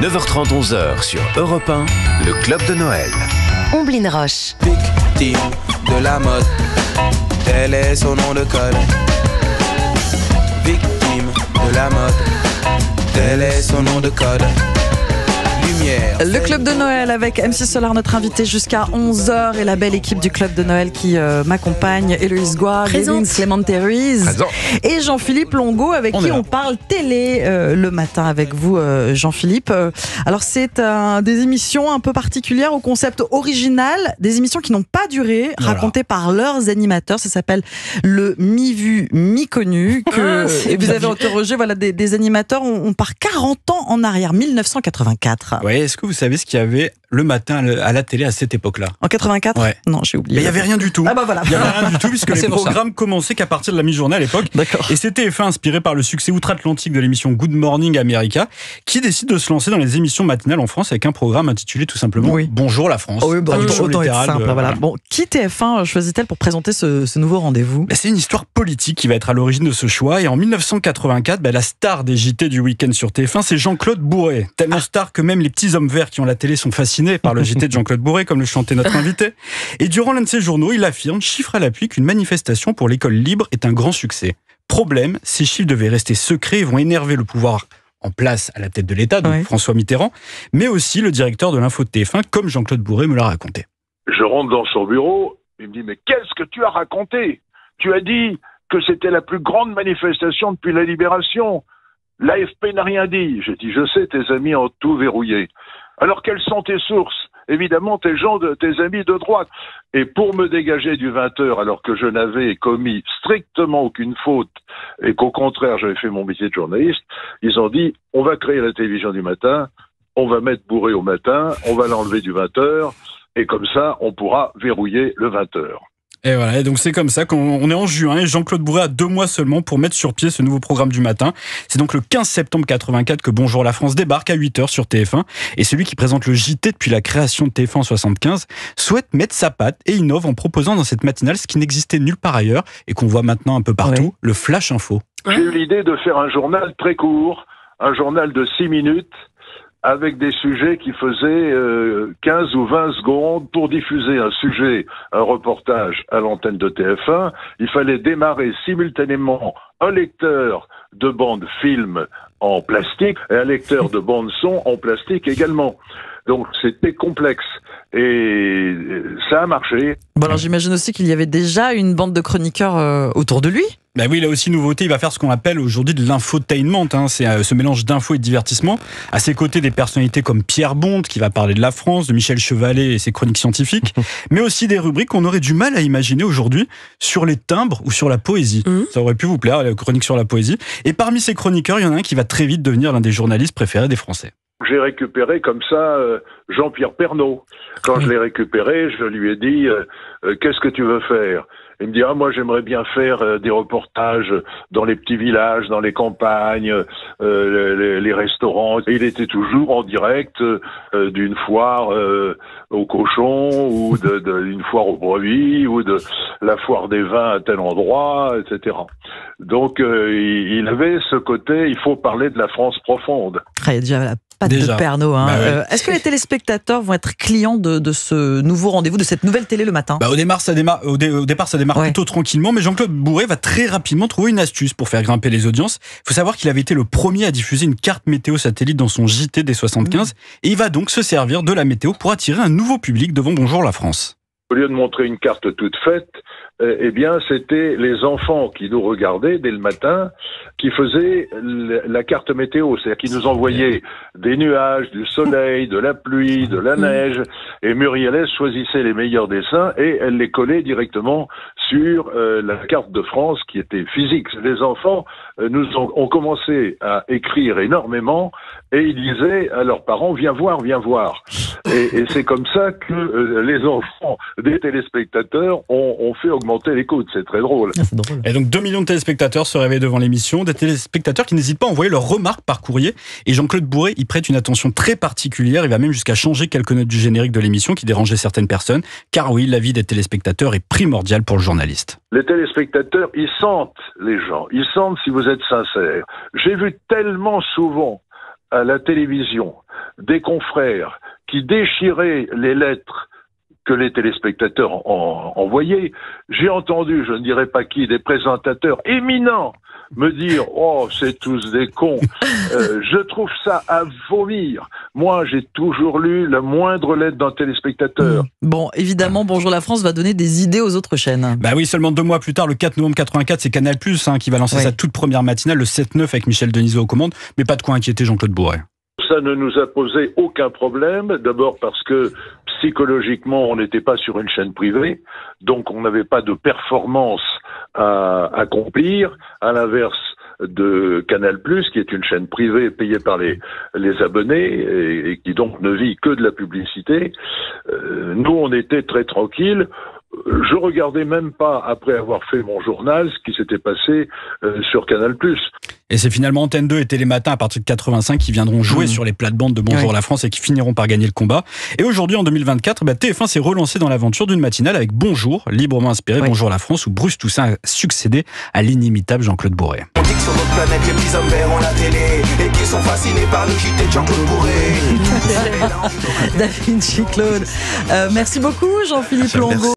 9h30, 11h sur Europe 1, le Club de Noël. Omblin Roche. Victime de la mode, tel est son nom de code. Victime de la mode, tel est son nom de code. Le Club de Noël avec MC Solar, notre invité jusqu'à 11h, et la belle équipe du Club de Noël qui m'accompagne. Héloïse Goire, Léline Clémente Ruiz et Jean-Philippe Longo, avec qui on parle télé le matin avec vous, Jean-Philippe. Alors c'est des émissions un peu particulières, au concept original, des émissions qui n'ont pas duré, racontées par leurs animateurs. Ça s'appelle le mi-vu, mi-connu. Et vous avez interrogé des animateurs, on part 40 ans en arrière, 1984. Ouais, est-ce que vous savez ce qu'il y avait le matin à la télé à cette époque-là? En 84 ? Ouais. Non, j'ai oublié. Mais il n'y avait rien du tout. Ah bah voilà. Il n'y avait rien du tout, puisque les programmes commençaient qu'à partir de la mi-journée à l'époque. D'accord. Et c'était TF1, inspiré par le succès outre-Atlantique de l'émission Good Morning America, qui décide de se lancer dans les émissions matinales en France avec un programme intitulé tout simplement Bonjour la France. Oh oui, traduction autant être littérale. simple. Voilà. Bon, qui TF1 choisit-elle pour présenter ce nouveau rendez-vous ? C'est une histoire politique qui va être à l'origine de ce choix. Et en 1984, la star des JT du week-end sur TF1, c'est Jean-Claude Bourré. Tellement star que même les petits hommes verts qui ont la télé sont fascinés par le JT de Jean-Claude Bourré, comme le chantait notre invité. Et durant l'un de ses journaux, il affirme, chiffre à l'appui, qu'une manifestation pour l'école libre est un grand succès. Problème, ces chiffres devaient rester secrets et vont énerver le pouvoir en place à la tête de l'État, donc François Mitterrand, mais aussi le directeur de l'info de TF1, comme Jean-Claude Bourré me l'a raconté. Je rentre dans son bureau, il me dit « Mais qu'est-ce que tu as raconté ? Tu as dit que c'était la plus grande manifestation depuis la Libération. L'AFP n'a rien dit. » J'ai dit « Je sais, tes amis ont tout verrouillé. » Alors quelles sont tes sources ? Évidemment, tes amis de droite. Et pour me dégager du 20h, alors que je n'avais commis strictement aucune faute, et qu'au contraire, j'avais fait mon métier de journaliste, ils ont dit, on va créer la télévision du matin, on va mettre Bourré au matin, on va l'enlever du 20h, et comme ça, on pourra verrouiller le 20h. Et voilà, et donc c'est comme ça qu'on est en juin et Jean-Claude Bourré a 2 mois seulement pour mettre sur pied ce nouveau programme du matin. C'est donc le 15 septembre 84 que Bonjour la France débarque à 8h sur TF1, et celui qui présente le JT depuis la création de TF1 en 75 souhaite mettre sa patte et innove en proposant dans cette matinale ce qui n'existait nulle part ailleurs et qu'on voit maintenant un peu partout, le Flash Info. J'ai eu l'idée de faire un journal très court, un journal de 6 minutes, avec des sujets qui faisaient 15 ou 20 secondes. Pour diffuser un reportage à l'antenne de TF1, il fallait démarrer simultanément un lecteur de bande film en plastique et un lecteur de bande son en plastique également. Donc c'était complexe et ça a marché. Bon, alors j'imagine aussi qu'il y avait déjà une bande de chroniqueurs autour de lui. Ben oui, là aussi, nouveauté, il va faire ce qu'on appelle aujourd'hui de l'infotainment. C'est ce mélange d'info et de divertissement. À ses côtés, des personnalités comme Pierre Bonte, qui va parler de la France, de Michel Chevalet et ses chroniques scientifiques, mais aussi des rubriques qu'on aurait du mal à imaginer aujourd'hui sur les timbres ou sur la poésie. Ça aurait pu vous plaire, la chronique sur la poésie. Et parmi ces chroniqueurs, il y en a un qui va très vite devenir l'un des journalistes préférés des Français. J'ai récupéré comme ça Jean-Pierre Pernaut. Quand je l'ai récupéré, je lui ai dit qu'est-ce que tu veux faire ? Il me dit moi j'aimerais bien faire des reportages dans les petits villages, dans les campagnes, les restaurants. Et il était toujours en direct d'une foire aux cochons ou d'une foire aux brebis ou de la foire des vins à tel endroit, etc. Donc il avait ce côté, il faut parler de la France profonde. Il y a déjà la patte de Pernaut. Est-ce que les téléspectateurs vont être clients de ce nouveau rendez-vous, de cette nouvelle télé le matin ? Au départ, ça démarre plutôt tranquillement, mais Jean-Claude Bourré va très rapidement trouver une astuce pour faire grimper les audiences. Il faut savoir qu'il avait été le premier à diffuser une carte météo satellite dans son JT dès 75, et il va donc se servir de la météo pour attirer un nouveau public devant Bonjour la France. Au lieu de montrer une carte toute faite, c'était les enfants qui nous regardaient dès le matin, qui faisaient la carte météo, c'est-à-dire qu'ils nous envoyaient des nuages, du soleil, de la pluie, de la neige, et Muriel choisissait les meilleurs dessins et elle les collait directement sur la carte de France qui était physique. Les enfants ont commencé à écrire énormément et ils disaient à leurs parents « Viens voir, viens voir ». Et c'est comme ça que les enfants des téléspectateurs ont fait augmenter l'écoute. C'est très drôle. Et donc 2 millions de téléspectateurs se réveillent devant l'émission, des téléspectateurs qui n'hésitent pas à envoyer leurs remarques par courrier. Et Jean-Claude Bourré y prête une attention très particulière. Il va même jusqu'à changer quelques notes du générique de l'émission qui dérangeaient certaines personnes. Car oui, l'avis des téléspectateurs est primordial pour le journaliste. Les téléspectateurs, ils sentent les gens. Ils sentent si vous êtes sincère. J'ai vu tellement souvent à la télévision des confrères qui déchiraient les lettres que les téléspectateurs envoyaient. J'ai entendu, je ne dirais pas qui, des présentateurs éminents me dire « Oh, c'est tous des cons ». Je trouve ça à vomir. Moi, j'ai toujours lu la moindre lettre d'un téléspectateur. Bon, évidemment, Bonjour la France va donner des idées aux autres chaînes. Bah oui, seulement 2 mois plus tard, le 4 novembre 84, c'est Canal+, qui va lancer sa toute première matinale, le 7-9 avec Michel Denisot aux commandes. Mais pas de quoi inquiéter Jean-Claude Bourret. Ça ne nous a posé aucun problème. D'abord parce que psychologiquement, on n'était pas sur une chaîne privée, donc on n'avait pas de performance à accomplir, à l'inverse de Canal+, qui est une chaîne privée payée par les abonnés et qui donc ne vit que de la publicité. Nous, on était très tranquilles. Je regardais même pas, après avoir fait mon journal, ce qui s'était passé sur Canal+. Et c'est finalement Antenne 2 et Télématin à partir de 85 qui viendront jouer sur les plates-bandes de Bonjour la France et qui finiront par gagner le combat. Et aujourd'hui, en 2024, TF1 s'est relancé dans l'aventure d'une matinale avec Bonjour, librement inspiré Bonjour la France, où Bruce Toussaint a succédé à l'inimitable Jean-Claude Bourret. On dit que sur notre planète, les petits hommes verts ont la télé et qui sont fascinés par le JT de Jean-Claude Bourret. Da Vinci Claude. Merci beaucoup Jean-Philippe Longo.